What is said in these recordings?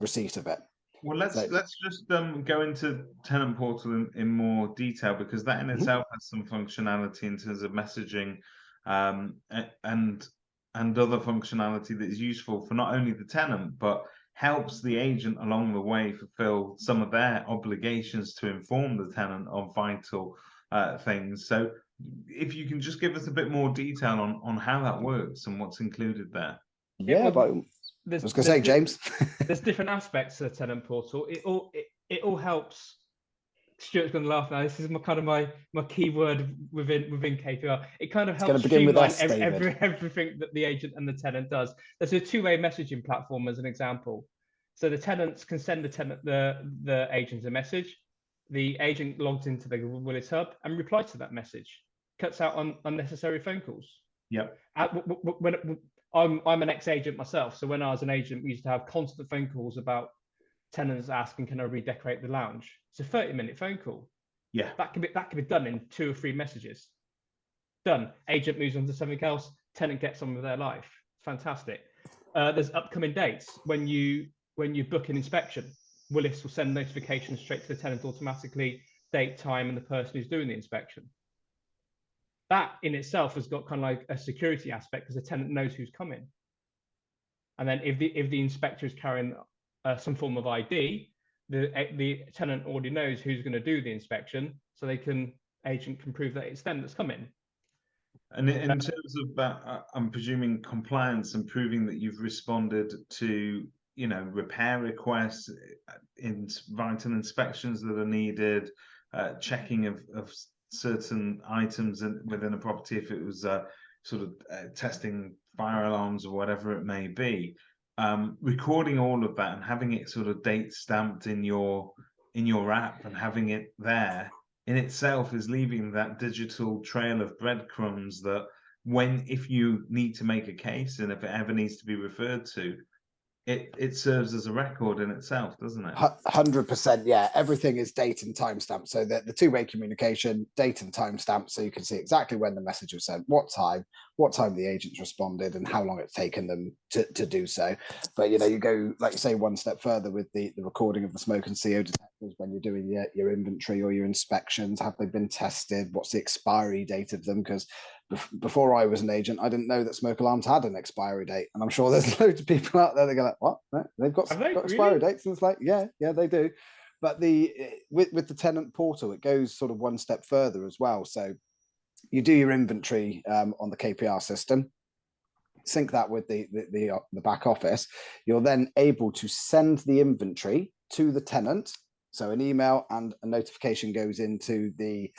receipt of it. Well, let's just go into Tenant Portal in more detail, because that in itself has some functionality in terms of messaging, and other functionality that is useful for not only the tenant, but helps the agent along the way fulfill some of their obligations to inform the tenant of vital things. So if you can just give us a bit more detail on how that works and what's included there. Yeah, but I was going to say, James. There's different aspects to the Tenant Portal. It all helps. Stuart's going to laugh now. This is my keyword within KPR. It kind of helps streamline everything that the agent and the tenant does. There's a two-way messaging platform as an example. So the tenants can send the agent a message. The agent logs into the Willis Hub and replies to that message. Cuts out unnecessary phone calls. Yep. When I'm an ex-agent myself, so when I was an agent, we used to have constant phone calls about tenants asking, "Can I redecorate the lounge?" It's a 30-minute phone call. Yeah, that can be done in 2 or 3 messages. Done. Agent moves on to something else. Tenant gets on with their life. Fantastic. There's upcoming dates. When you book an inspection, Willis will send notifications straight to the tenant automatically, date, time, and the person who's doing the inspection. That in itself has got kind of like a security aspect, because the tenant knows who's coming. And then if the inspector is carrying some form of ID, the tenant already knows who's going to do the inspection, so agent can prove that it's them that's coming. And in terms of that, I'm presuming compliance and proving that you've responded to, repair requests, vital inspections that are needed, checking of certain items within a property, if it was sort of testing fire alarms or whatever it may be. Recording all of that and having it sort of date stamped in your app and having it there in itself is leaving that digital trail of breadcrumbs that if you need to make a case and if it ever needs to be referred to, it serves as a record in itself, doesn't it? 100%. Yeah, everything is date and timestamp. So the two-way communication, date and timestamp, so you can see exactly when the message was sent, what time the agents responded, and how long it's taken them to do so. But you go, like you say, one step further with the recording of the smoke and CO detectors when you're doing your inventory or your inspections. Have they been tested? What's the expiry date of them? Because before I was an agent, I didn't know that smoke alarms had an expiry date, and I'm sure there's loads of people out there that go like, "What? No, they've got expiry dates?" And it's like, yeah, they do. But with the Tenant Portal, it goes sort of one step further as well. So you do your inventory on the KPR system, sync that with the back office. You're then able to send the inventory to the tenant. So an email and a notification goes into the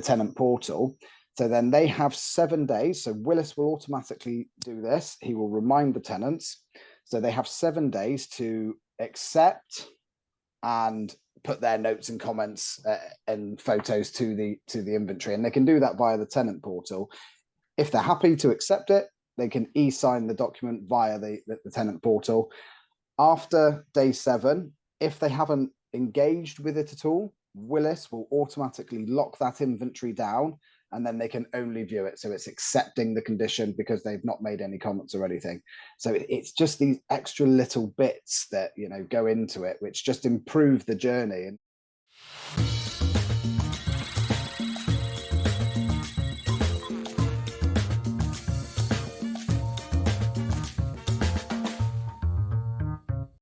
Tenant Portal. So then they have 7 days. So Willis will automatically do this. He will remind the tenants. So they have 7 days to accept and put their notes and comments and photos to the inventory. And they can do that via the Tenant Portal. If they're happy to accept it, they can e-sign the document via the Tenant Portal. After day 7, if they haven't engaged with it at all, Willis will automatically lock that inventory down, and then they can only view it. So it's accepting the condition because they've not made any comments or anything. So it's just these extra little bits that, go into it, which just improve the journey. And